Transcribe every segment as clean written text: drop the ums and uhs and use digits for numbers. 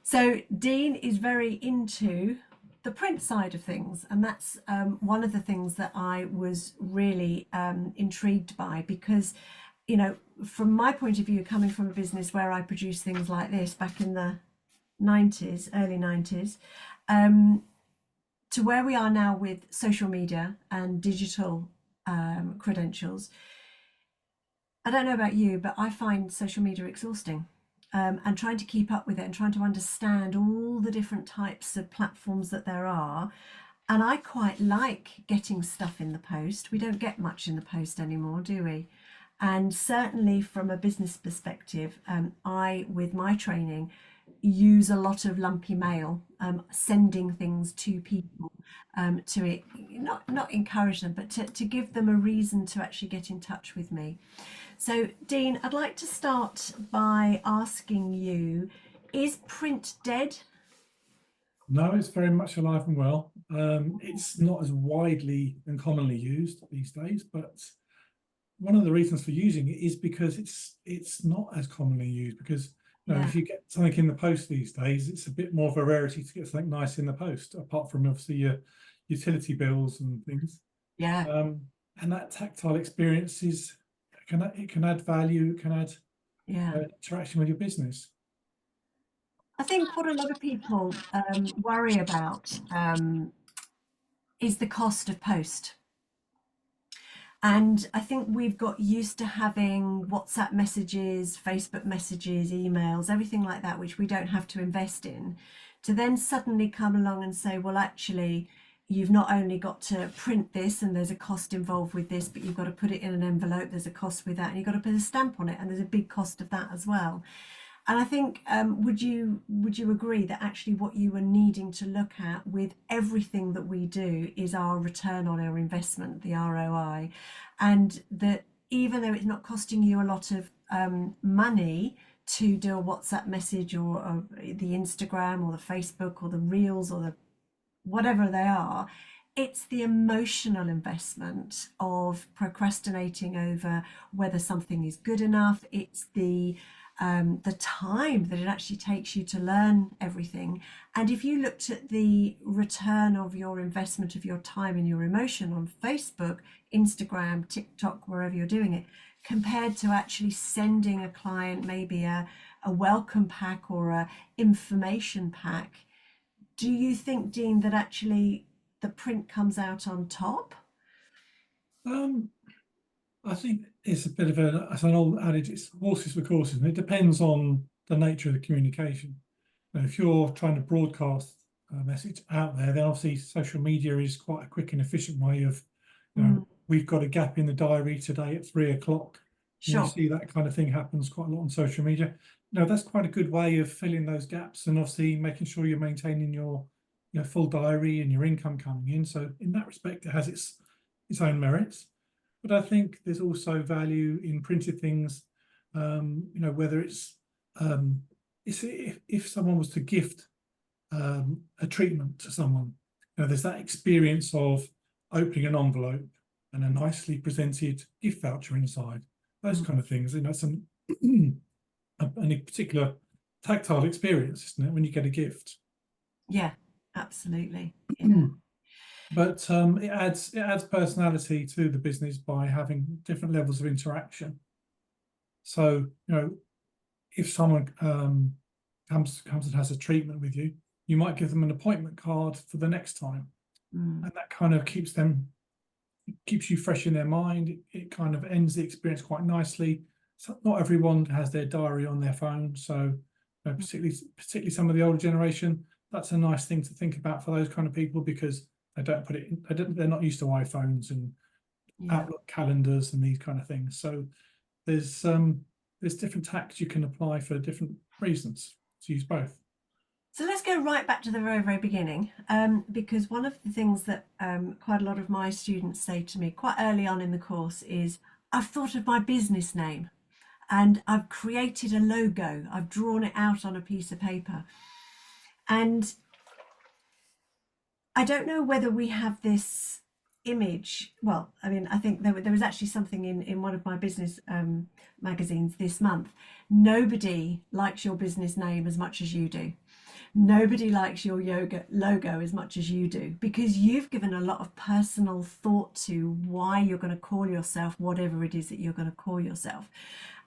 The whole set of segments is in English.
So Dean is very into the print side of things, and that's one of the things that I was really intrigued by because, you know, from my point of view, coming from a business where I produced things like this back in the 90s, early 90s, um, to where we are now with social media and digital credentials. I don't know about you, but I find social media exhausting. And trying to keep up with it and trying to understand all the different types of platforms that there are. And I quite like getting stuff in the post. We don't get much in the post anymore, do we? And certainly from a business perspective, I, with my training, use a lot of lumpy mail, sending things to people, to it, not encourage them, but to give them a reason to actually get in touch with me. So, Dean, I'd like to start by asking you, is print dead? No, it's very much alive and well. It's not as widely and commonly used these days, but one of the reasons for using it is because it's not as commonly used. Because Yeah, if you get something in the post these days, it's a bit more of a rarity to get something nice in the post, apart from obviously your utility bills and things. yeah, Um, and that tactile experience it can add value, it can add yeah. interaction with your business. I think what a lot of people worry about is the cost of post. And I think we've got used to having WhatsApp messages, Facebook messages, emails, everything like that, which we don't have to invest in, to then suddenly come along and say, well, actually, you've not only got to print this and there's a cost involved with this, but you've got to put it in an envelope, there's a cost with that, and you've got to put a stamp on it, and there's a big cost of that as well. And I think, would you agree that actually what you are needing to look at with everything that we do is our return on our investment, the ROI, and that even though it's not costing you a lot of money to do a WhatsApp message or the Instagram or the Facebook or the Reels or the whatever they are, it's the emotional investment of procrastinating over whether something is good enough. It's the time that it actually takes you to learn everything. And if you looked at the return of your investment of your time and your emotion on Facebook, Instagram, TikTok, wherever you're doing it, compared to actually sending a client maybe a welcome pack or a information pack, do you think, Dean, that actually the print comes out on top? Um, I think it's a bit of as an old adage, it's horses for courses, and it depends on the nature of the communication. Now, if you're trying to broadcast a message out there, then obviously social media is quite a quick and efficient way of, Mm, we've got a gap in the diary today at 3 o'clock. And you sure. see that kind of thing happens quite a lot on social media. No, that's quite a good way of filling those gaps and obviously making sure you're maintaining your full diary and your income coming in. So in that respect, it has its own merits. But I think there's also value in printed things, whether it's if someone was to gift a treatment to someone, there's that experience of opening an envelope and a nicely presented gift voucher inside, those Mm, kind of things. Some a particular tactile experience, isn't it, when you get a gift? yeah, absolutely. Yeah. But it adds personality to the business by having different levels of interaction. So, if someone comes and has a treatment with you, you might give them an appointment card for the next time, Mm, and that kind of keeps you fresh in their mind. It kind of ends the experience quite nicely. So not everyone has their diary on their phone, so particularly some of the older generation, that's a nice thing to think about for those kind of people because they don't put it in, they're not used to iPhones and yeah. Outlook calendars and these kind of things. So there's different tacks you can apply for different reasons to use both. So let's go right back to the very, very beginning, because one of the things that quite a lot of my students say to me quite early on in the course is, I've thought of my business name and I've created a logo, I've drawn it out on a piece of paper. And I don't know whether we have this image, well, I mean, I think there was actually something in one of my business magazines this month. Nobody likes your business name as much as you do. Nobody likes your yoga logo as much as you do, because you've given a lot of personal thought to why you're going to call yourself whatever it is that you're going to call yourself.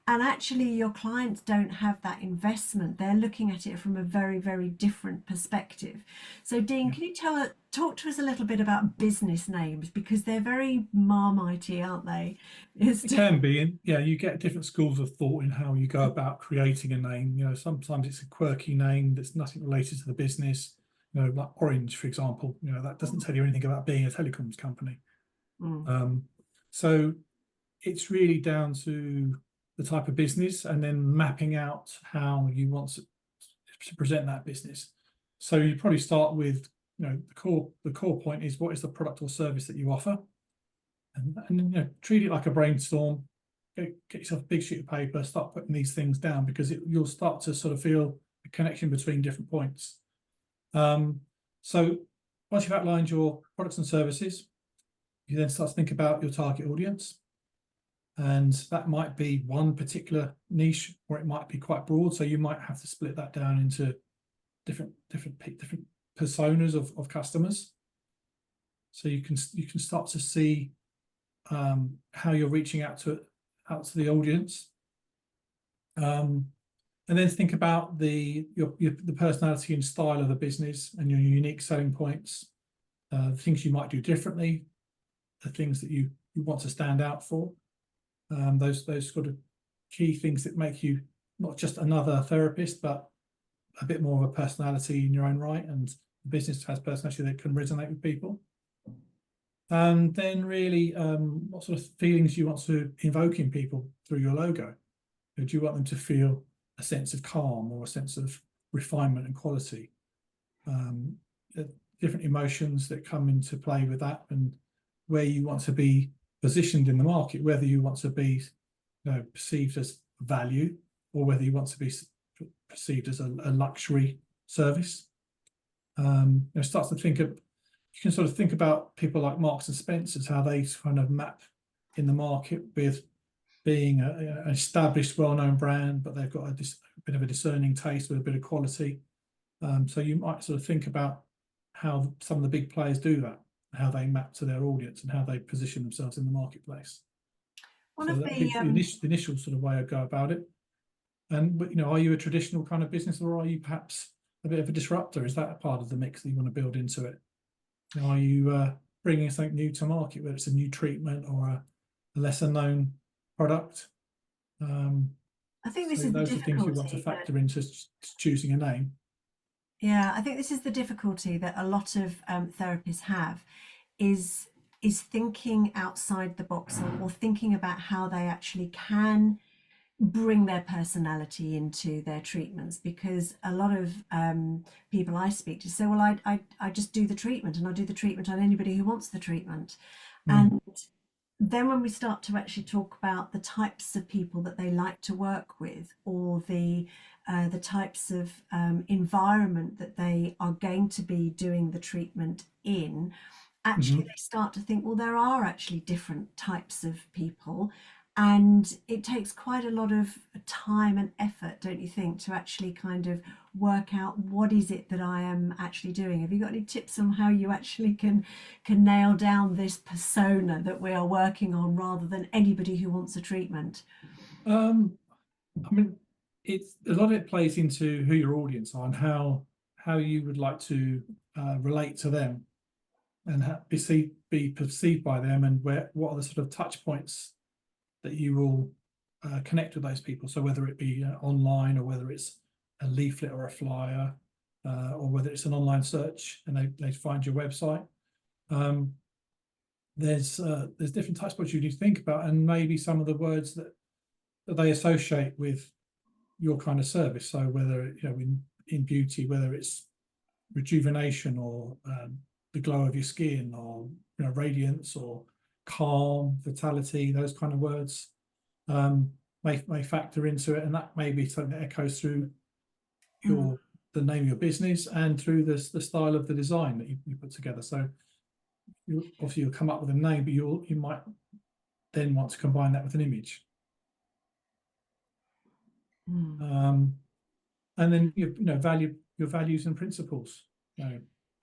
And actually, your clients don't have that investment. They're looking at it from a very, very different perspective. So, Dean, can you talk to us a little bit about business names, because they're very marmitey, aren't they? It can be, and yeah, you get different schools of thought in how you go about creating a name. You know, sometimes it's a quirky name that's nothing related to the business. You know, like Orange, for example. You know, that doesn't tell you anything about being a telecoms company. So it's really down to the type of business, and then mapping out how you want to present that business. So you probably start with, you know, the core point is, what is the product or service that you offer, and you know, treat it like a brainstorm. Get yourself a big sheet of paper, start putting these things down, because you'll start to sort of feel a connection between different points. So once you've outlined your products and services, you then start to think about your target audience. And that might be one particular niche, or it might be quite broad. So you might have to split that down into different personas of customers. So you can start to see how you're reaching out to the audience, and then think about the personality and style of the business and your unique selling points, the things you might do differently, the things that you want to stand out for. Those sort of key things that make you not just another therapist, but a bit more of a personality in your own right, and the business has personality that can resonate with people. And then really, what sort of feelings you want to evoke in people through your logo. Do you want them to feel a sense of calm, or a sense of refinement and quality? Different emotions that come into play with that, and where you want to be positioned in the market, whether you want to be, you know, perceived as value, or whether you want to be perceived as a luxury service. You know, start to think of, you can sort of think about people like Marks and Spencer's, how they kind of map in the market with being an established, well-known brand, but they've got a bit of a discerning taste with a bit of quality. So you might sort of think about how some of the big players do that, how they map to their audience, and how they position themselves in the marketplace. One so of that'd be the initial sort of way I'd go about it. And you know, are you a traditional kind of business, or are you perhaps a bit of a disruptor? Is that a part of the mix that you want to build into it? You know, are you bringing something new to market, whether it's a new treatment or a lesser known product? I think this is the those are things you want to factor into choosing a name. Yeah, I think this is the difficulty that a lot of therapists have, is thinking outside the box, or thinking about how they actually can bring their personality into their treatments. Because a lot of people I speak to say, well, I just do the treatment, and I do the treatment on anybody who wants the treatment. And then when we start to actually talk about the types of people that they like to work with, or the types of environment that they are going to be doing the treatment in, actually they start to think, well, there are actually different types of people, and it takes quite a lot of time and effort, don't you think, to actually kind of work out what is it that I am actually doing. Have you got any tips on how you actually can nail down this persona that we are working on, rather than anybody who wants a treatment? I mean, it's a lot of it plays into who your audience are, and how you would like to relate to them, and be perceived by them, and what are the sort of touch points that you will connect with those people. So whether it be online, or whether it's a leaflet or a flyer, or whether it's an online search and they find your website, there's different touch points you need to think about, and maybe some of the words that they associate with your kind of service. So whether, you know, in beauty, whether it's rejuvenation, or the glow of your skin, or, you know, radiance, or calm, vitality, those kind of words may factor into it, and that may be something that echoes through the name of your business, and through the style of the design that you put together. So obviously you'll come up with a name, but you might then want to combine that with an image. Mm. And then value your values and principles.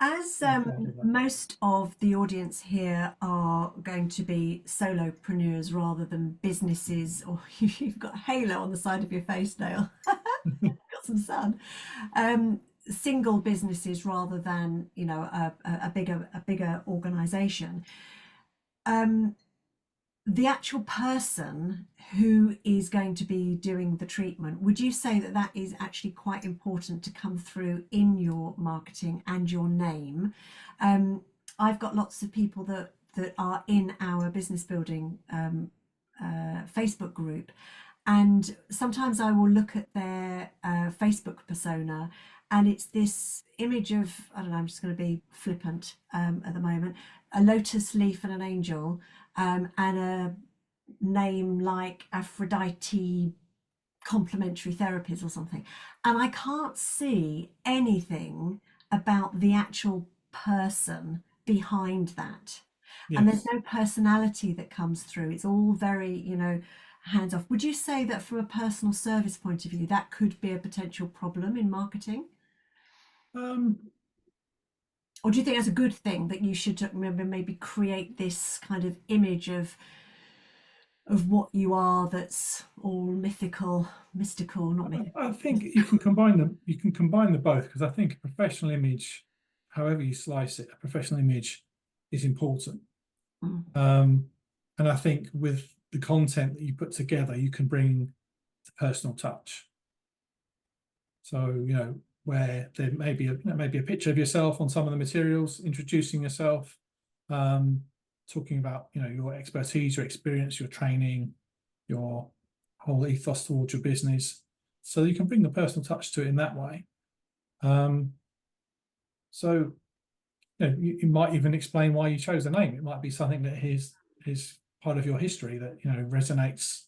As Part of that. most of the audience here are going to be solopreneurs rather than businesses, or you've got a halo on the side of your face, Dale. Got some sun. Single businesses rather than a bigger organization. The actual person who is going to be doing the treatment, would you say that that is actually quite important to come through in your marketing and your name? I've got lots of people that are in our business building Facebook group, and sometimes I will look at their Facebook persona, and it's this image of, I don't know, I'm just going to be flippant at the moment, a lotus leaf and an angel, and a name like Aphrodite Complementary Therapies or something. And I can't see anything about the actual person behind that. And there's Yes. no personality that comes through. It's all very, hands off. Would you say that from a personal service point of view, that could be a potential problem in marketing? Um, Or do you think that's a good thing that you should remember maybe create this kind of image of what you are that's all mystical, not mythical? I think you can combine them. You can combine the both, because I think a professional image, however you slice it, a professional image is important. Mm. And I think with the content that you put together, you can bring the personal touch. So where there may be a picture of yourself on some of the materials, introducing yourself, talking about your expertise, your experience, your training, your whole ethos towards your business, so you can bring the personal touch to it in that way. So you might even explain why you chose the name. It might be something that is part of your history that resonates,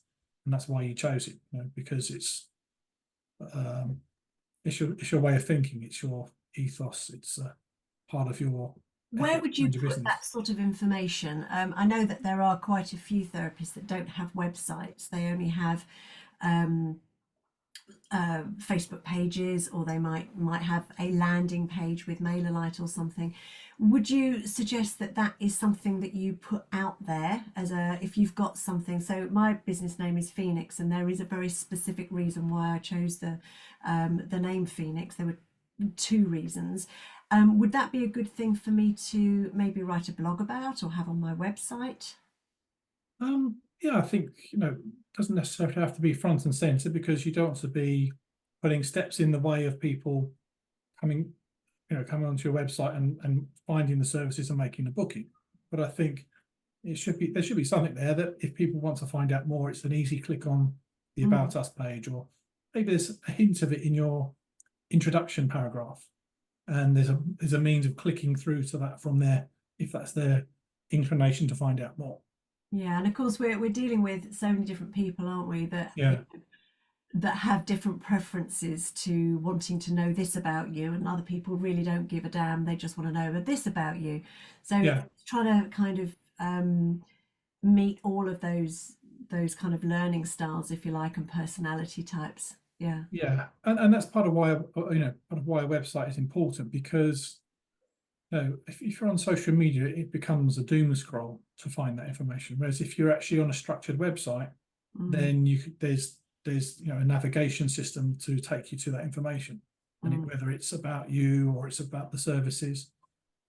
and that's why you chose it. Because it's your way of thinking. It's your ethos. It's part of your Where ethics would you behind your put that business. sort of information? I know that there are quite a few therapists that don't have websites. They only have um, Facebook pages, or they might have a landing page with MailerLite or something. Would you suggest that that is something that you put out there as if you've got something? So my business name is Phoenix, and there is a very specific reason why I chose the name Phoenix. There were two reasons. Would that be a good thing for me to maybe write a blog about or have on my website? Yeah, I think it doesn't necessarily have to be front and center, because you don't want to be putting steps in the way of people coming onto your website and finding the services and making a booking. But I think there should be something there that if people want to find out more, it's an easy click on the About Us page, or maybe there's a hint of it in your introduction paragraph, and there's a means of clicking through to that from there if that's their inclination to find out more. Yeah, and of course we're dealing with so many different people, aren't we? Yeah. That have different preferences to wanting to know this about you, and other people really don't give a damn. They just want to know this about you. So Yeah. it's trying to kind of meet all of those kind of learning styles, if you like, and personality types. Yeah. Yeah, and that's part of why part of why a website is important, because if you're on social media, it becomes a doom scroll to find that information. Whereas if you're actually on a structured website, then there's a navigation system to take you to that information, and whether it's about you or it's about the services,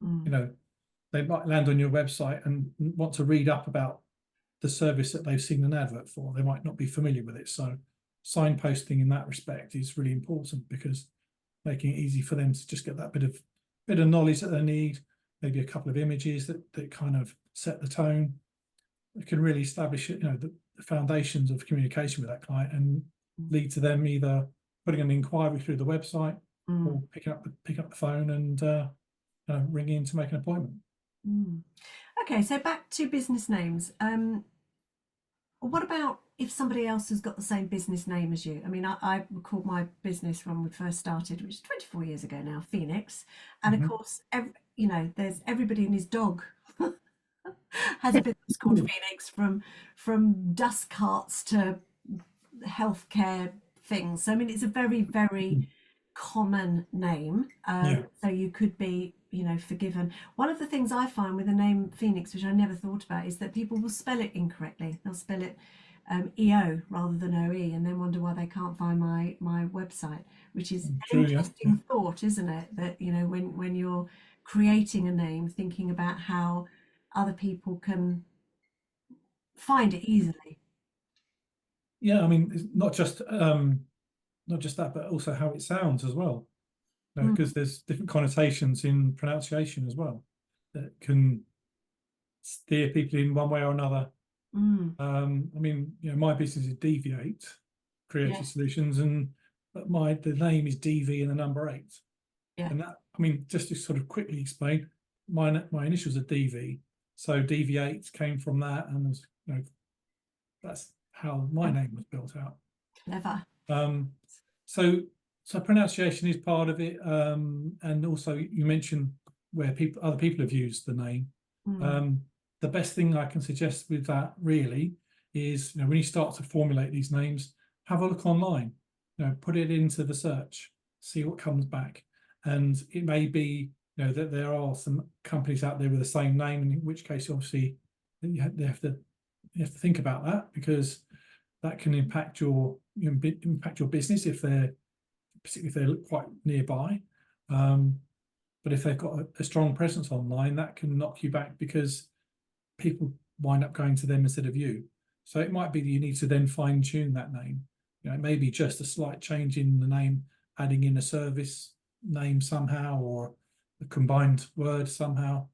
they might land on your website and want to read up about the service that they've seen an advert for. They might not be familiar with it, so signposting in that respect is really important, because making it easy for them to just get that bit of knowledge that they need, maybe a couple of images that kind of set the tone. It can really establish the foundations of communication with that client, and lead to them either putting an inquiry through the website or picking up the phone and ringing in to make an appointment. Okay, so back to business names. What about if somebody else has got the same business name as you? I mean, I called my business when we first started, which is 24 years ago now, Phoenix. And of course, you know, there's everybody and his dog has a business called Phoenix, from dust carts to healthcare things. So I mean, it's a very, very common name. Yeah. So you could be, you know, forgiven. One of the things I find with the name Phoenix, which I never thought about, is that people will spell it incorrectly. They'll spell it EO rather than OE, and then wonder why they can't find my website, which is an True. Yeah. Yeah. interesting thought, isn't it? That, you know, when you're creating a name, thinking about how other people can find it easily. Yeah. I mean, it's not just that, but also how it sounds as well. Mm, Because there's different connotations in pronunciation as well that can steer people in one way or another. mm, I mean, you know, my business is DV8 Creative yeah, Solutions, and the name is DV and the number 8. yeah. And that, I mean, just to sort of quickly explain, my initials are DV, so DV8 came from that, and there's, you know, that's how my name was built out. Clever. Um, so pronunciation is part of it, and also you mentioned where other people have used the name. Mm, The best thing I can suggest with that really is, you know, when you start to formulate these names, have a look online. You know, put it into the search, see what comes back, and it may be, you know, that there are some companies out there with the same name, in which case obviously you have to think about that, because that can impact your business particularly if they're quite nearby. But if they've got a strong presence online, that can knock you back because people wind up going to them instead of you. So it might be that you need to then fine tune that name. You know, it may be just a slight change in the name, adding in a service name somehow, or a combined word somehow.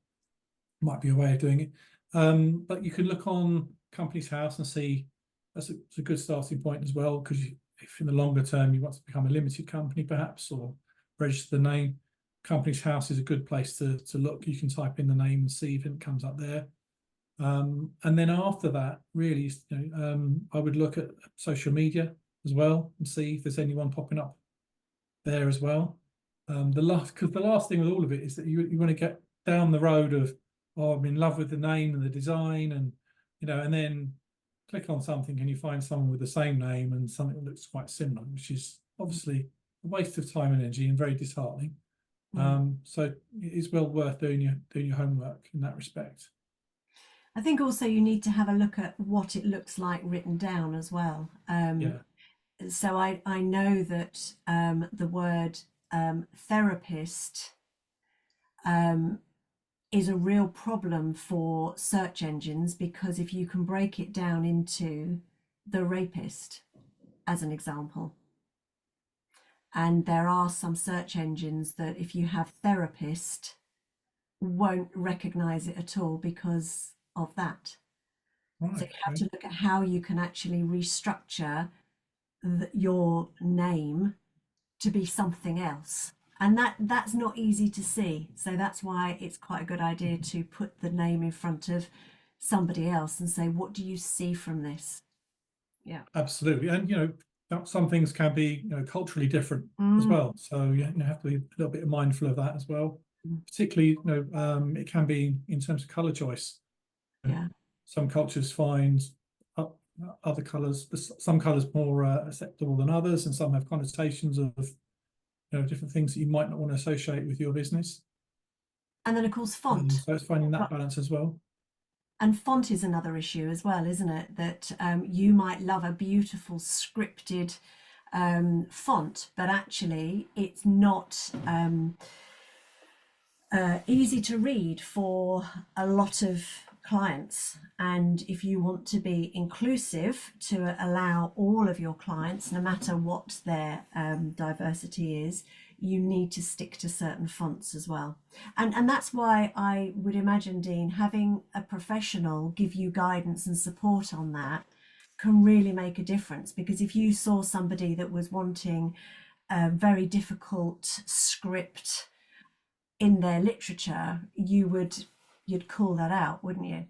Might be a way of doing it. But you can look on Companies House and see that's a good starting point as well, because if in the longer term you want to become a limited company perhaps, or register the name, Companies House is a good place to look. You can type in the name and see if it comes up there. And then after that, really, you know, I would look at social media as well and see if there's anyone popping up there as well. Because the last thing with all of it is that you want to get down the road of, oh, I'm in love with the name and the design, and you know, and then click on something and you find someone with the same name and something that looks quite similar, which is obviously a waste of time and energy and very disheartening. So it is well worth doing your homework in that respect. I think also you need to have a look at what it looks like written down as well. Yeah. So I know that the word therapist is a real problem for search engines, because if you can break it down into the rapist, as an example, and there are some search engines that if you have therapist won't recognize it at all because of that. So Right. you have Okay. to look at how you can actually restructure your name to be something else. And that's not easy to see. So that's why it's quite a good idea to put the name in front of somebody else and say, what do you see from this? Yeah. Absolutely. And, you know, some things can be, you know, culturally different as Mm, well. So you have to be a little bit mindful of that as well. mm, Particularly, you know, it can be in terms of color choice. yeah. Some cultures find other colors, some colors more acceptable than others, and some have connotations of, you know, different things that you might not want to associate with your business. And then of course font. So it's finding that balance as well. And font is another issue as well, isn't it? That you might love a beautiful scripted font, but actually it's not easy to read for a lot of clients. And if you want to be inclusive to allow all of your clients, no matter what their diversity is, you need to stick to certain fonts as well. And that's why I would imagine, Dean, having a professional give you guidance and support on that can really make a difference. Because if you saw somebody that was wanting a very difficult script in their literature, you'd call that out, wouldn't you?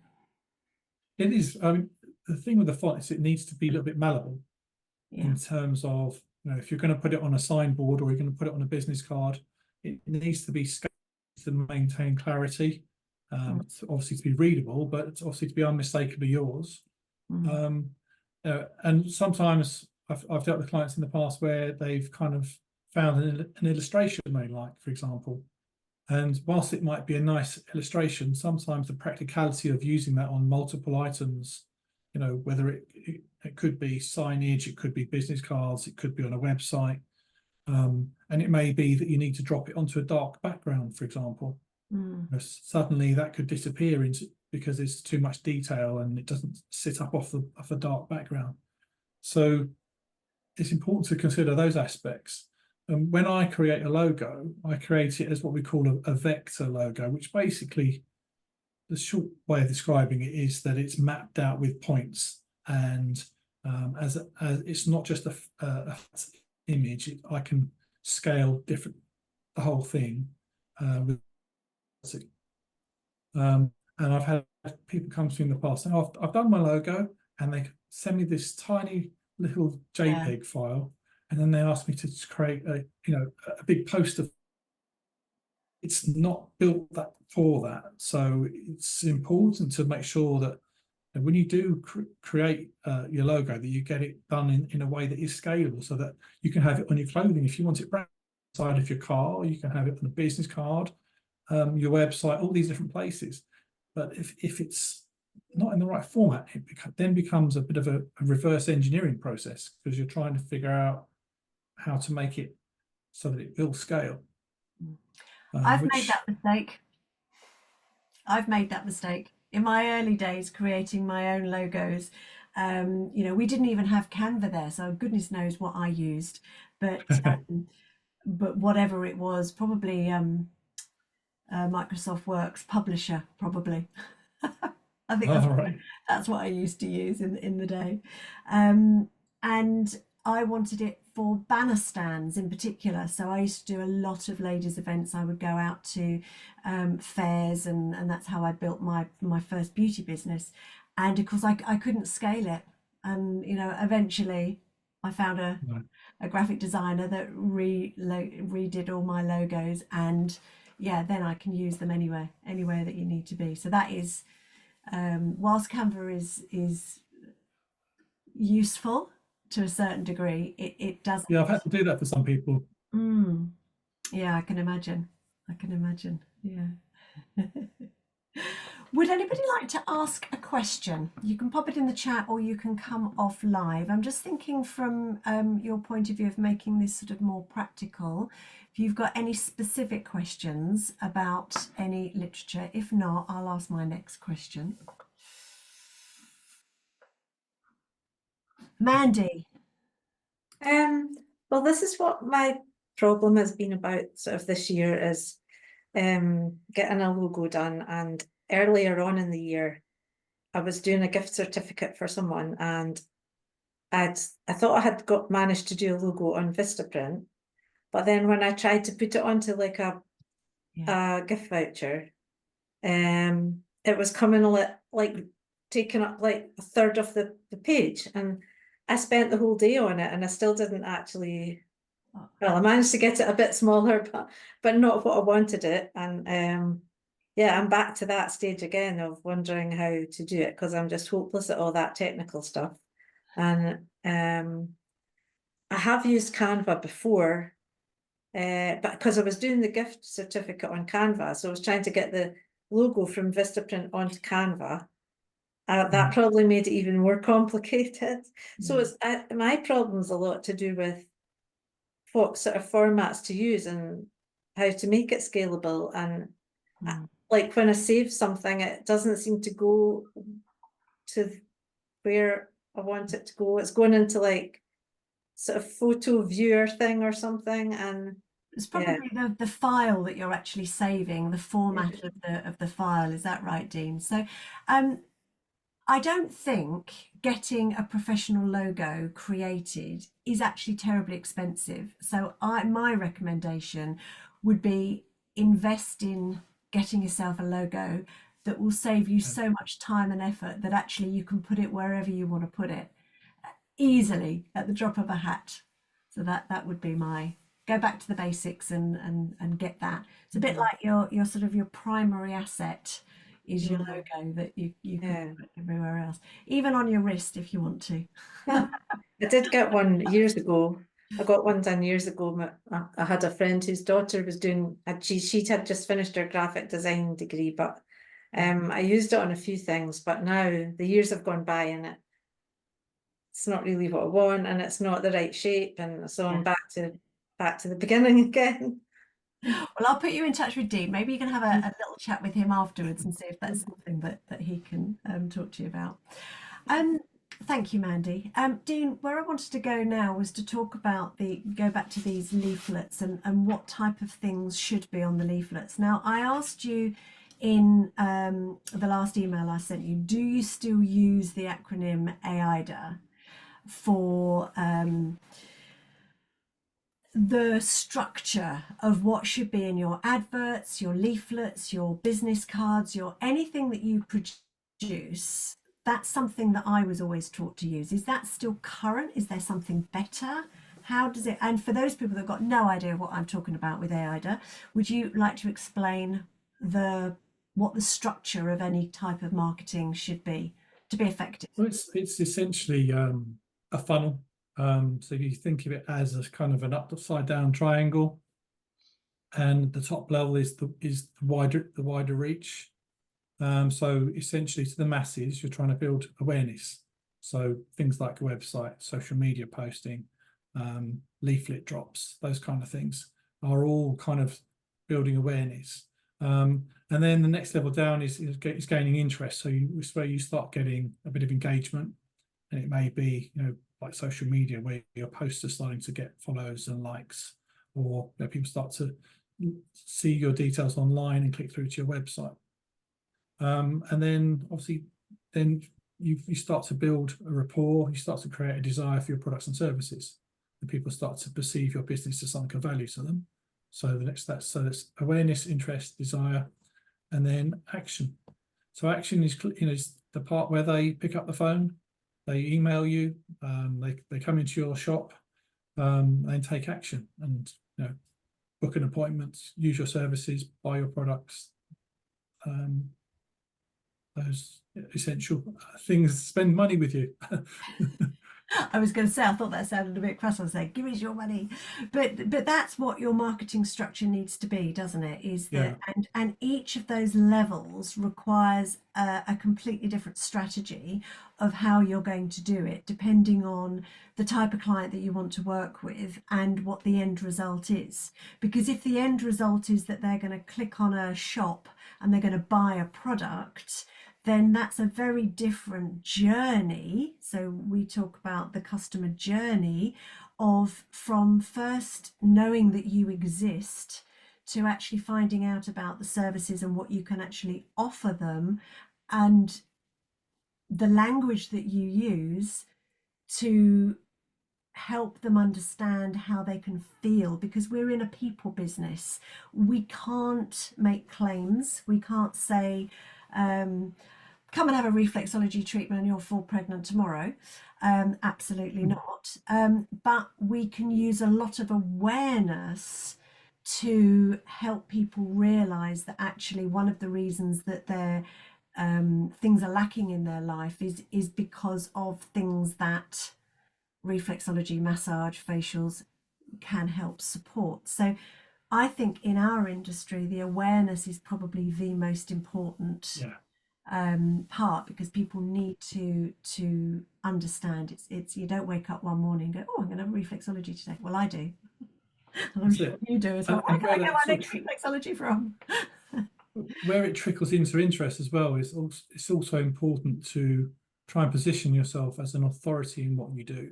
It is. I mean, the thing with the font is it needs to be a little bit malleable Yeah. in terms of, you know, if you're going to put it on a signboard or you're going to put it on a business card, it needs to be scaled to maintain clarity, obviously to be readable, but it's obviously to be unmistakably yours. And sometimes I've dealt with clients in the past where they've kind of found an illustration they like, for example. And whilst it might be a nice illustration, sometimes the practicality of using that on multiple items, you know, whether it could be signage, it could be business cards, it could be on a website. And it may be that you need to drop it onto a dark background, for example. Suddenly that could disappear because there's too much detail and it doesn't sit up off a dark background. So it's important to consider those aspects. And when I create a logo, I create it as what we call a vector logo, which basically, the short way of describing it is that it's mapped out with points, and as it's not just a image, I can scale the whole thing. And I've had people come to me in the past and I've done my logo, and they send me this tiny little JPEG file, and then they ask me to create a big poster. It's not built for that, so it's important to make sure that when you do create your logo, that you get it done in a way that is scalable, so that you can have it on your clothing if you want it outside of your car. You can have it on a business card, your website, all these different places. But if it's not in the right format, it then becomes a bit of a reverse engineering process, because you're trying to figure out how to make it so that it will scale. I've made that mistake. I've made that mistake in my early days creating my own logos. We didn't even have Canva there, so goodness knows what I used. But whatever it was, probably Microsoft Works Publisher, probably. I think that's what I used to use in the day. And I wanted it for banner stands in particular. So I used to do a lot of ladies events. I would go out to fairs, and that's how I built my first beauty business. And of course I couldn't scale it. And eventually I found a graphic designer that redid all my logos, and then I can use them anywhere that you need to be. So that is, whilst Canva is useful to a certain degree, it does. Yeah, I've had to do that for some people. Yeah, I can imagine. Yeah. Would anybody like to ask a question? You can pop it in the chat, or you can come off live. I'm just thinking from your point of view of making this sort of more practical, if you've got any specific questions about any literature. If not, I'll ask my next question. Mandy. Well, this is what my problem has been about sort of this year, is getting a logo done. And earlier on in the year, I was doing a gift certificate for someone, and I thought I had managed to do a logo on Vistaprint, but then when I tried to put it onto like a gift voucher, it was coming like taking up like a third of the page, and I spent the whole day on it, and I still didn't actually. Well, I managed to get it a bit smaller, but not what I wanted it. And I'm back to that stage again of wondering how to do it, because I'm just hopeless at all that technical stuff. And I have used Canva before, but because I was doing the gift certificate on Canva, so I was trying to get the logo from Vistaprint onto Canva. That probably made it even more complicated. So my problem's a lot to do with what sort of formats to use and how to make it scalable. And like when I save something, it doesn't seem to go to where I want it to go. It's going into like sort of photo viewer thing or something, and it's probably the file that you're actually saving, the format of the file. Is that right, Dean? So I don't think getting a professional logo created is actually terribly expensive. So my recommendation would be invest in getting yourself a logo that will save you so much time and effort that actually you can put it wherever you want to put it easily at the drop of a hat. So that would be my go back to the basics and get that. It's a bit like your sort of your primary asset is your logo that you can put everywhere else, even on your wrist if you want to. I did get one years ago. I got one done years ago. I had a friend whose daughter was doing, she had just finished her graphic design degree, but I used it on a few things, but now the years have gone by and it's not really what I want, and it's not the right shape, and so I'm back to the beginning again. Well, I'll put you in touch with Dean. Maybe you can have a little chat with him afterwards and see if that's something that he can talk to you about. Thank you, Mandy. Dean, where I wanted to go now was to talk about go back to these leaflets and what type of things should be on the leaflets. Now, I asked you in the last email I sent you, do you still use the acronym AIDA for the structure of what should be in your adverts, your leaflets, your business cards, your anything that you produce? That's something that I was always taught to use. Is that still current? Is there something better? How does it, and for those people that have got no idea what I'm talking about with AIDA, would you like to explain what the structure of any type of marketing should be to be effective? Well, it's essentially a funnel. So you think of it as a kind of an upside down triangle, and the top level is the wider reach. So essentially, to the masses, you're trying to build awareness. So things like a website, social media posting, leaflet drops, those kind of things are all kind of building awareness. And then the next level down is gaining interest. So it's where you start getting a bit of engagement, and it may be, like social media, where your posts are starting to get follows and likes, or people start to see your details online and click through to your website. And then obviously then you start to build a rapport, you start to create a desire for your products and services, and people start to perceive your business as something of value to them. So that's awareness, interest, desire, and then action. So action is the part where they pick up the phone, they email you, they come into your shop, and take action, and book an appointment, use your services, buy your products. Those essential things, spend money with you. I was going to say, I thought that sounded a bit crass. I was saying, give us your money, but that's what your marketing structure needs to be, doesn't it? Is that and each of those levels requires a completely different strategy of how you're going to do it, depending on the type of client that you want to work with and what the end result is. Because if the end result is that they're going to click on a shop and they're going to buy a product, then that's a very different journey. So we talk about the customer journey from first knowing that you exist to actually finding out about the services and what you can actually offer them, and the language that you use to help them understand how they can feel, because we're in a people business. We can't make claims. We can't say, come and have a reflexology treatment and you'll fall pregnant tomorrow. Absolutely not. But we can use a lot of awareness to help people realize that actually one of the reasons that their things are lacking in their life is because of things that reflexology, massage, facials can help support. So I think in our industry, the awareness is probably the most important part, because people need to understand it's you don't wake up one morning and go, oh, I'm going to have reflexology today. Well, I do. And I'm sure you do as well. Where can I get my next reflexology from? Where it trickles into interest as well is it's also important to try and position yourself as an authority in what you do.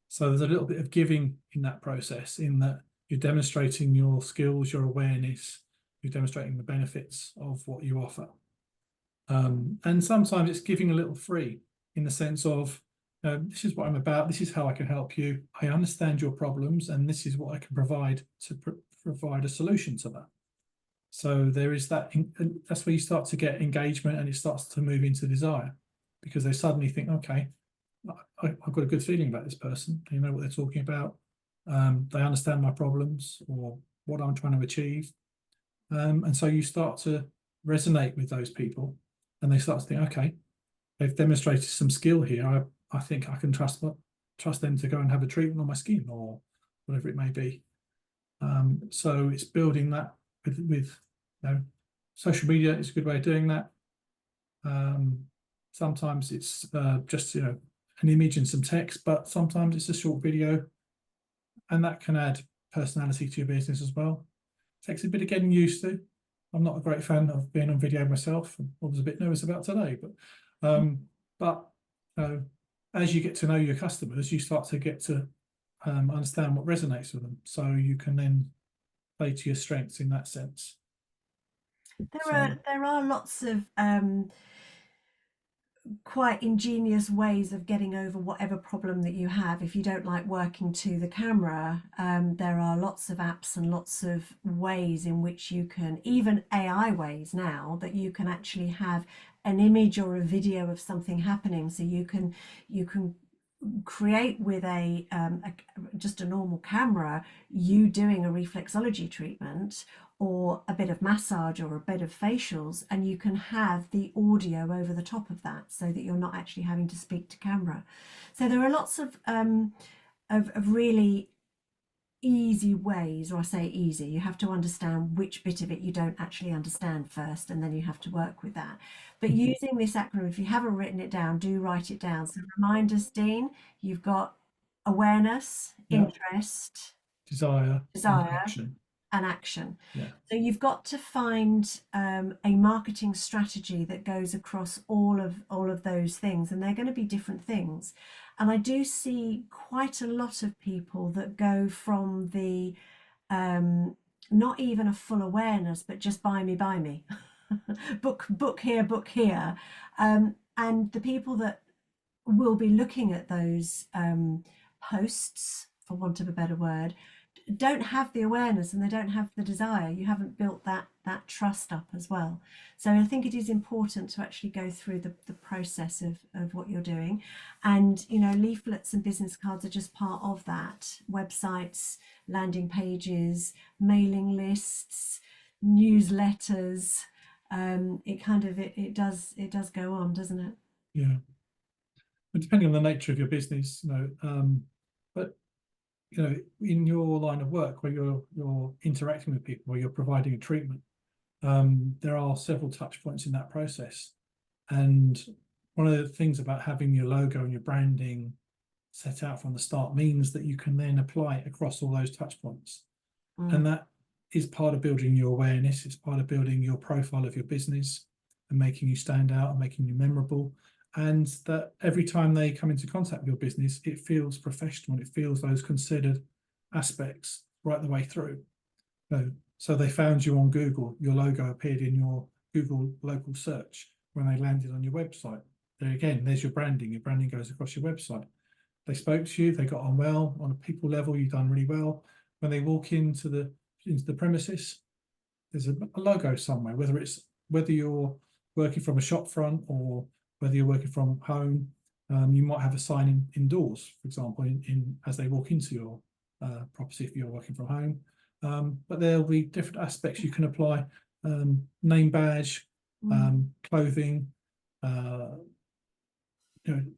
So there's a little bit of giving in that process, in that you're demonstrating your skills, your awareness, you're demonstrating the benefits of what you offer. And sometimes it's giving a little free, in the sense of, this is what I'm about, this is how I can help you, I understand your problems, and this is what I can provide to provide a solution to that. So there is that, and that's where you start to get engagement, and it starts to move into desire, because they suddenly think, okay, I've got a good feeling about this person, they know what they're talking about, They understand my problems or what I'm trying to achieve. And so you start to resonate with those people, and they start to think, okay, they've demonstrated some skill here. I think I can trust them to go and have a treatment on my skin or whatever it may be. So it's building that with social media is a good way of doing that. Sometimes it's just an image and some text, but sometimes it's a short video, and that can add personality to your business as well. Takes a bit of getting used to. I'm not a great fan of being on video myself. I was a bit nervous about today, but as you get to know your customers, you start to get to understand what resonates with them, so you can then play to your strengths in that sense. There are lots of quite ingenious ways of getting over whatever problem that you have. If you don't like working to the camera, there are lots of apps and lots of ways in which you can, even AI ways now, that you can actually have an image or a video of something happening. So you can create with just a normal camera, you doing a reflexology treatment or a bit of massage or a bit of facials, and you can have the audio over the top of that so that you're not actually having to speak to camera. So there are lots of really easy ways, or I say easy, you have to understand which bit of it you don't actually understand first, and then you have to work with that. But using this acronym, if you haven't written it down, do write it down. So reminders, Dean, you've got awareness, interest, desire, and action. Yeah. So you've got to find a marketing strategy that goes across all of those things, and they're going to be different things. And I do see quite a lot of people that go from the not even a full awareness, but just buy me, book here. And the people that will be looking at those posts, for want of a better word, don't have the awareness and they don't have the desire. You haven't built that trust up as well. So I think it is important to actually go through the process of what you're doing. And leaflets and business cards are just part of that. Websites, landing pages, mailing lists, newsletters. It does go on, doesn't it? Yeah. But depending on the nature of your business, but in your line of work where you're interacting with people, where you're providing a treatment, there are several touch points in that process. And one of the things about having your logo and your branding set out from the start means that you can then apply it across all those touch points. And that is part of building your awareness. It's part of building your profile of your business and making you stand out and making you memorable. And that every time they come into contact with your business, it feels professional. It feels those considered aspects right the way through. So they found you on Google. Your logo appeared in your Google local search when they landed on your website. There again, there's your branding. Your branding goes across your website. They spoke to you. They got on well on a people level. You've done really well. When they walk into the premises, there's a logo somewhere. Whether you're working from a shop front or whether you're working from home, you might have a sign indoors, for example, as they walk into your property if you're working from home. But there'll be different aspects you can apply: name badge, clothing,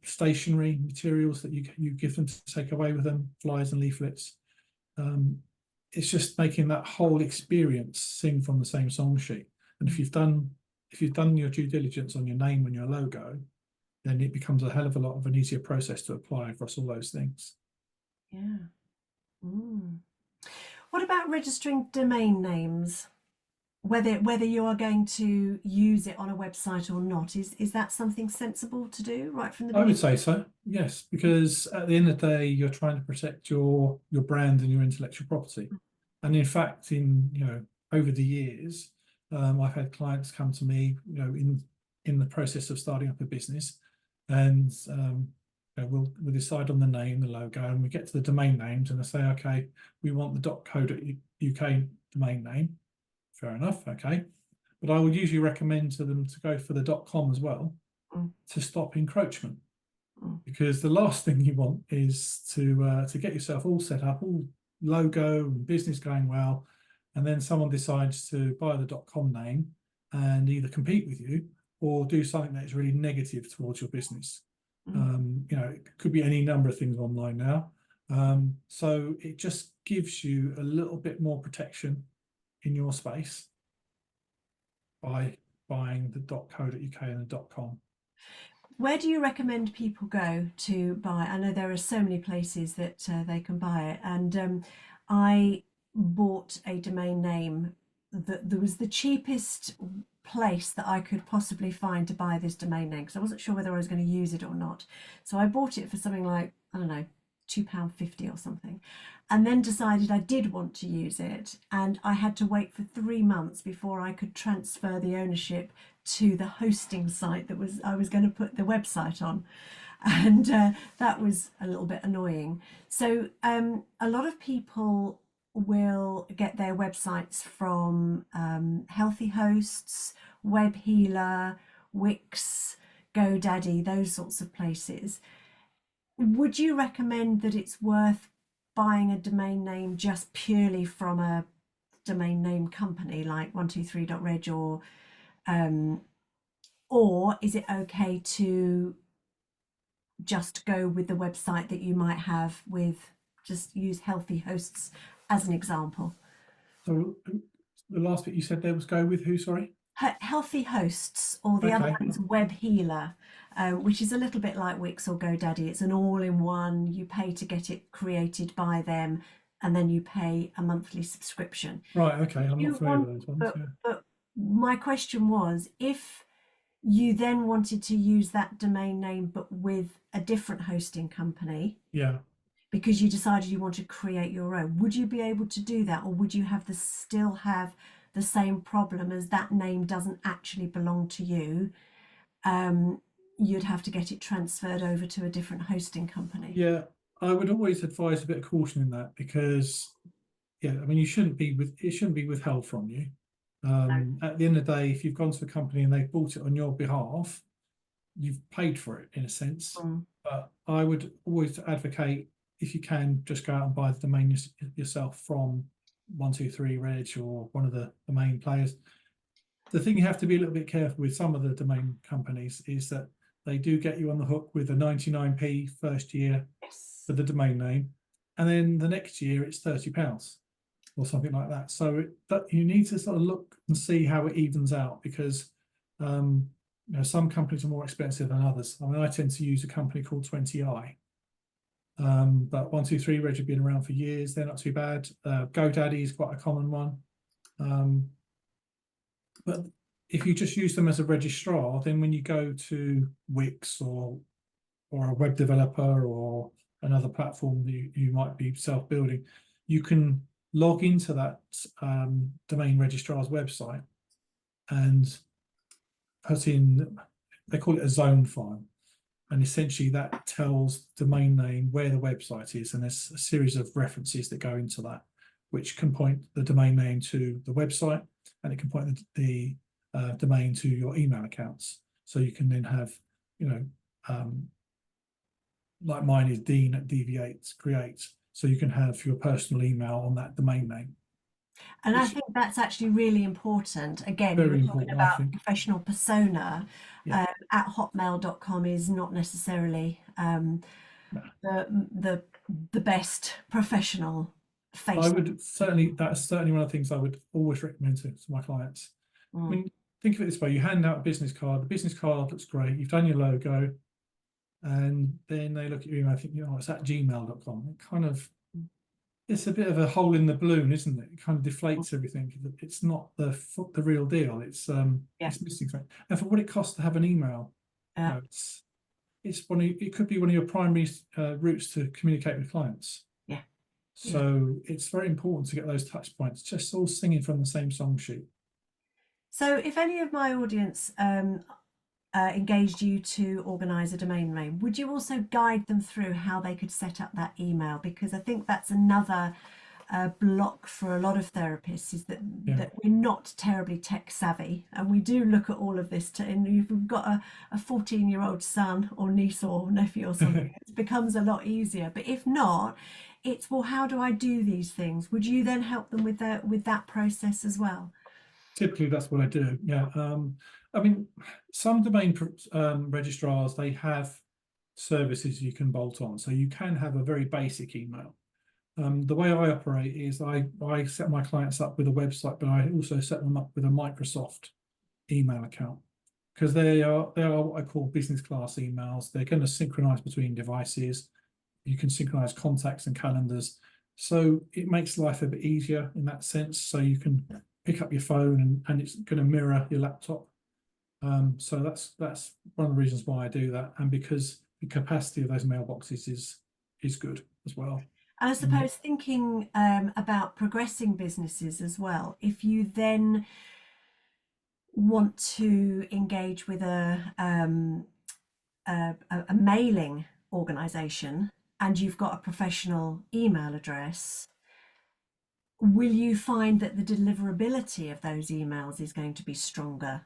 stationery materials that you give them to take away with them, flyers and leaflets. It's just making that whole experience sing from the same song sheet. And if you've done your due diligence on your name and your logo, then it becomes a hell of a lot of an easier process to apply across all those things. Yeah. What about registering domain names? Whether you are going to use it on a website or not, is that something sensible to do right from the beginning? I would say so, yes, because at the end of the day, you're trying to protect your brand and your intellectual property. And in fact, over the years, I've had clients come to me, in the process of starting up a business, and we'll decide on the name, the logo, and we get to the domain names, and they say, okay, we want the .co.uk domain name. Fair enough, okay. But I would usually recommend to them to go for the .com as well to stop encroachment, because the last thing you want is to get yourself all set up, all logo and business going well, and then someone decides to buy the .com name and either compete with you or do something that is really negative towards your business. You know, it could be any number of things online now. So it just gives you a little bit more protection in your space by buying the .co.uk and the .com. Where do you recommend people go to buy? I know there are so many places that they can buy it, and I bought a domain name that was the cheapest place that I could possibly find to buy this domain name, because I wasn't sure whether I was going to use it or not. So I bought it for something like, I don't know, £2.50 or something, and then decided I did want to use it, and I had to wait for 3 months before I could transfer the ownership to the hosting site that I was going to put the website on, and that was a little bit annoying. So a lot of people will get their websites from Healthy Hosts, Web Healer, Wix, GoDaddy, those sorts of places. Would you recommend that it's worth buying a domain name just purely from a domain name company like 123.reg, or is it okay to just go with the website that you might have with, just use Healthy Hosts as an example? So the last bit you said there was go with who, sorry? Healthy Hosts, or the other one's Web Healer, which is a little bit like Wix or GoDaddy. It's an all-in-one. You pay to get it created by them, and then you pay a monthly subscription. Right, okay, I'm not familiar with those ones. But my question was, if you then wanted to use that domain name but with a different hosting company, yeah, because you decided you want to create your own, would you be able to do that, or would you have still have the same problem as that name doesn't actually belong to you? You'd have to get it transferred over to a different hosting company. Yeah, I would always advise a bit of caution in that, because yeah, I mean, it shouldn't be withheld from you. At the end of the day, if you've gone to a company and they've bought it on your behalf, you've paid for it in a sense. But I would always advocate, if you can, just go out and buy the domain yourself from 123reg or one of the main players. The thing you have to be a little bit careful with some of the domain companies is that they do get you on the hook with a 99p first year for the domain name, and then the next year it's £30 or something like that. So you need to sort of look and see how it evens out, because you know, some companies are more expensive than others. I mean, I tend to use a company called 20i. But 123reg have been around for years. They're not too bad. GoDaddy is quite a common one. But if you just use them as a registrar, then when you go to Wix or a web developer or another platform that you might be self-building, you can log into that domain registrar's website and put in, they call it a zone file. And essentially that tells domain name where the website is, and there's a series of references that go into that, which can point the domain name to the website, and it can point the domain to your email accounts. So you can then have, you know, like mine is Dean at DV8 Create, so you can have your personal email on that domain name. And I think that's actually really important. Again, you were talking about professional persona. Yeah. At hotmail.com is not necessarily the best professional face. I would certainly, that's certainly one of the things I would always recommend to my clients. I mean, think of it this way: you hand out a business card, the business card looks great, you've done your logo, and then they look at you and I think, you know, it's at gmail.com. It kind of, it's a bit of a hole in the balloon, isn't it? It kind of deflates everything. It's not the real deal. It's missing something. And for what it costs to have an email, you know, it could be one of your primary routes to communicate with clients. Yeah. So it's very important to get those touch points, just all singing from the same song sheet. So if any of my audience engaged you to organise a domain name, would you also guide them through how they could set up that email? Because I think that's another block for a lot of therapists, is that we're not terribly tech savvy, and we do look at all of this and if you've got a 14-year-old son or niece or nephew or something, it becomes a lot easier. But if not, It's, well, how do I do these things? Would you then help them with that process as well? Typically, that's what I do. Yeah. I mean, some domain registrars, they have services you can bolt on. So you can have a very basic email. The way I operate is I set my clients up with a website, but I also set them up with a Microsoft email account, because they are what I call business class emails. They're going to synchronize between devices. You can synchronize contacts and calendars. So it makes life a bit easier in that sense. So you can pick up your phone and it's going to mirror your laptop. So that's one of the reasons why I do that, and because the capacity of those mailboxes is good as well. And I suppose thinking about progressing businesses as well, if you then want to engage with a mailing organization and you've got a professional email address, will you find that the deliverability of those emails is going to be stronger?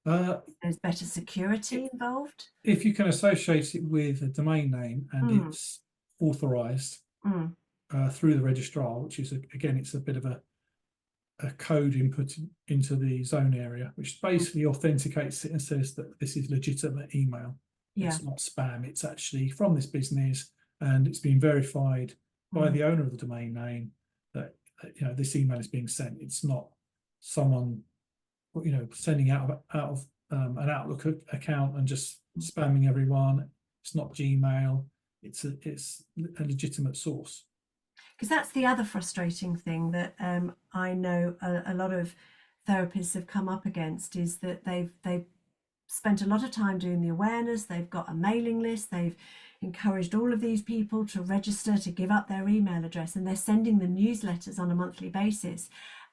There's better security involved? If you can associate it with a domain name and it's authorized through the registrar, which is, again, it's a bit of a code input into the zone area, which basically authenticates it and says that this is legitimate email. Yeah. It's not spam. It's actually from this business, and it's been verified by the owner of the domain name that this email is being sent. It's not someone sending out of an Outlook account and just spamming everyone. It's not Gmail. It's a legitimate source. Because that's the other frustrating thing that I know a lot of therapists have come up against, is that they've spent a lot of time doing the awareness. They've got a mailing list. They've encouraged all of these people to register, to give up their email address, and they're sending them newsletters on a monthly basis.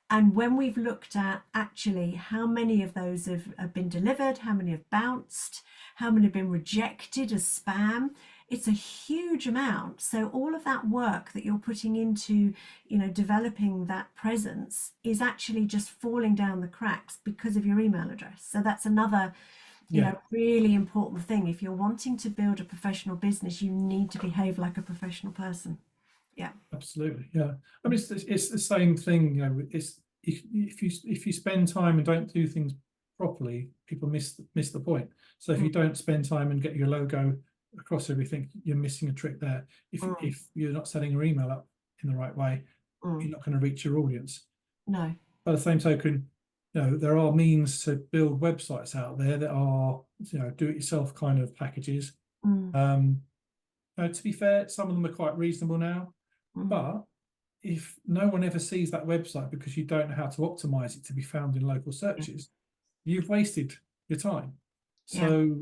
And when we've looked at actually how many of those have been delivered, how many have bounced, how many have been rejected as spam, it's a huge amount. So all of that work that you're putting into, developing that presence is actually just falling down the cracks because of your email address. So that's another, really important thing. If you're wanting to build a professional business, you need to behave like a professional person. Yeah, absolutely. Yeah, I mean, it's the same thing. It's if you spend time and don't do things properly, people miss the point. So if you don't spend time and get your logo across everything, you're missing a trick there. If you're not setting your email up in the right way, you're not going to reach your audience. No. By the same token, there are means to build websites out there that are do-it-yourself kind of packages. To be fair, some of them are quite reasonable now. But if no one ever sees that website because you don't know how to optimize it to be found in local searches, you've wasted your time. So,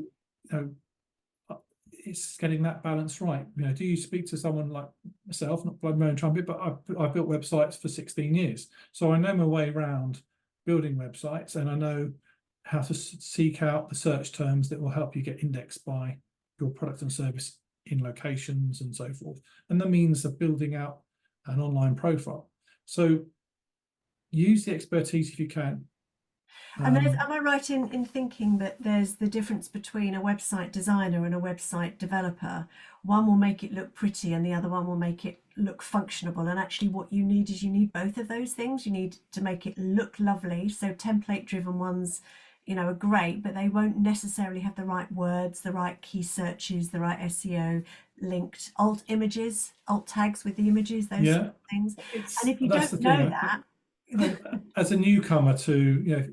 it's getting that balance right. Do you speak to someone like myself, not blowing my own trumpet, but I've built websites for 16 years. So I know my way around building websites, and I know how to seek out the search terms that will help you get indexed by your product and service in locations and so forth, and the means of building out an online profile. So use the expertise if you can. And am I right in thinking that there's the difference between a website designer and a website developer? One will make it look pretty and the other one will make it look functional. And actually what you need is both of those things. You need to make it look lovely. So template driven ones, are great, but they won't necessarily have the right words, the right key searches, the right SEO, linked alt images, alt tags with the images, those sort of things. And if you don't know that, as a newcomer to,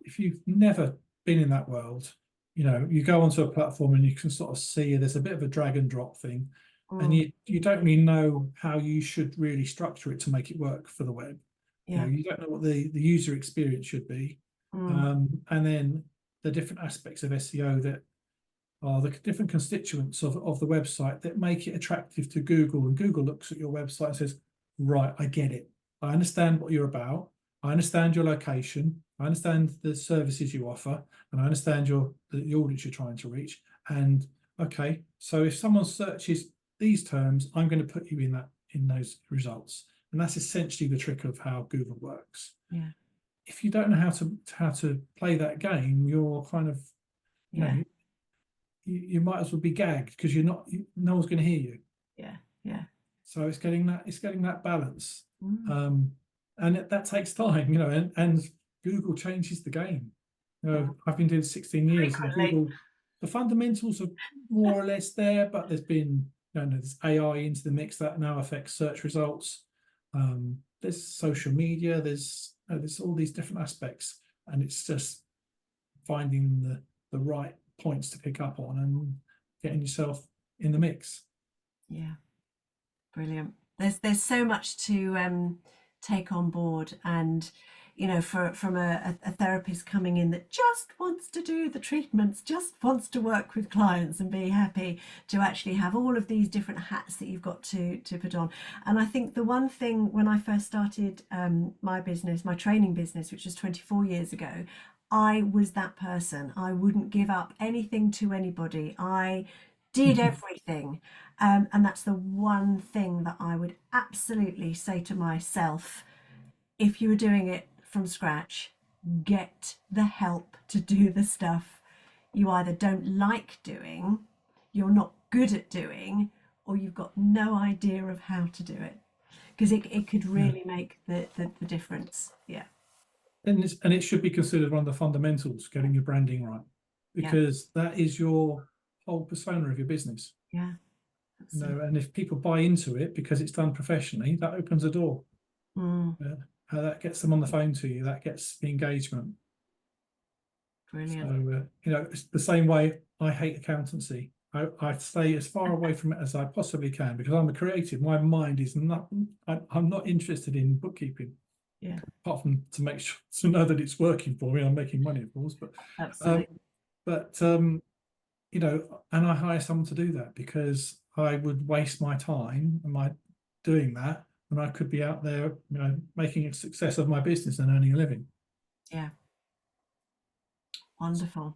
if you've never been in that world, you go onto a platform and you can sort of see there's a bit of a drag and drop thing, and you don't really know how you should really structure it to make it work for the web. You don't know what the user experience should be. And then the different aspects of SEO that are the different constituents of the website that make it attractive to Google. And Google looks at your website and says, right, I get it. I understand what you're about. I understand your location. I understand the services you offer, and I understand the audience you're trying to reach. And okay, so if someone searches these terms, I'm going to put you in those results. And that's essentially the trick of how Google works. Yeah. If you don't know how to play that game, you're kind of, you might as well be gagged, because no one's going to hear you. Yeah. So it's getting that balance. Mm. And that takes time, you know, and Google changes the game. You know, I've been doing 16 years and Frequently. Google, the fundamentals are more or less there, but there's been, you know, there's AI into the mix that now affects search results. There's social media, there's all these different aspects, and it's just finding the right points to pick up on and getting yourself in the mix. Yeah, brilliant. There's so much to take on board, and you know, from a therapist coming in that just wants to do the treatments, just wants to work with clients and be happy, to actually have all of these different hats that you've got to put on. And I think the one thing, when I first started my business, my training business, which was 24 years ago, I was that person. I wouldn't give up anything to anybody. I did everything. And that's the one thing that I would absolutely say to myself: if you were doing it from scratch, get the help to do the stuff you either don't like doing, you're not good at doing, or you've got no idea of how to do it. Because it could really make the difference. Yeah. And it should be considered one of the fundamentals, getting your branding right, because that is your whole persona of your business. Yeah. You know, and if people buy into it because it's done professionally, that opens a door. Mm, That gets them on the phone to you. That gets the engagement. brilliant. So you know, it's the same way I hate accountancy. I stay as far away from it as I possibly can because I'm a creative. My mind is not. I'm not interested in bookkeeping. Yeah. Apart from to make sure to know that it's working for me. I'm making money, of course, but Absolutely. you know, and I hire someone to do that because I would waste my time and my doing that when I could be out there, you know, making a success of my business and earning a living. Yeah. Wonderful.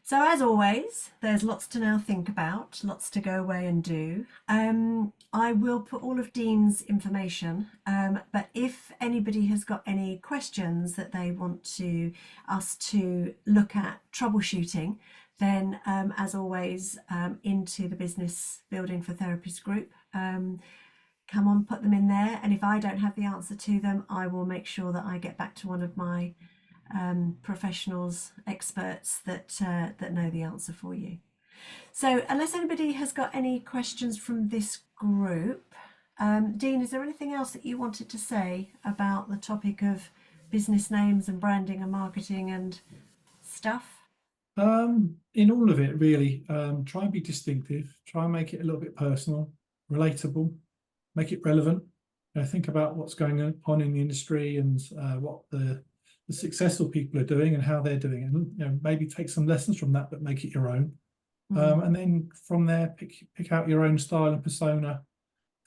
So as always, there's lots to now think about, lots to go away and do. I will put all of Dean's information, but if anybody has got any questions that they want us to look at troubleshooting, then as always, into the Business Building for Therapists group, come on, put them in there. And if I don't have the answer to them, I will make sure that I get back to one of my professionals, experts that know the answer for you. So unless anybody has got any questions from this group, Dean, is there anything else that you wanted to say about the topic of business names and branding and marketing and stuff? In all of it, really, try and be distinctive. Try and make it a little bit personal, relatable, make it relevant. You know, think about what's going on in the industry and what the successful people are doing and how they're doing it, and you know, maybe take some lessons from that, but make it your own. And then from there, pick out your own style and persona,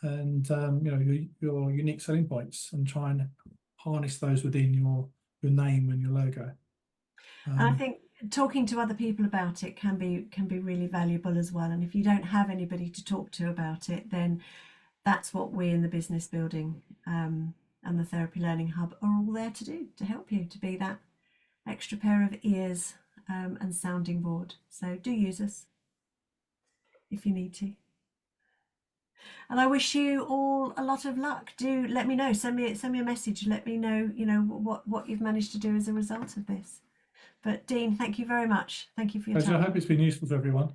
and you know, your unique selling points, and try and harness those within your name and your logo. And I think talking to other people about it can be really valuable as well. And if you don't have anybody to talk to about it, then that's what we in the Business Building and the Therapy Learning Hub are all there to do, to help you, to be that extra pair of ears and sounding board. So do use us if you need to. And I wish you all a lot of luck. Do let me know. Send me a message. Let me know, you know, what you've managed to do as a result of this. But Dean, thank you very much. Thank you for your time. I hope it's been useful to everyone.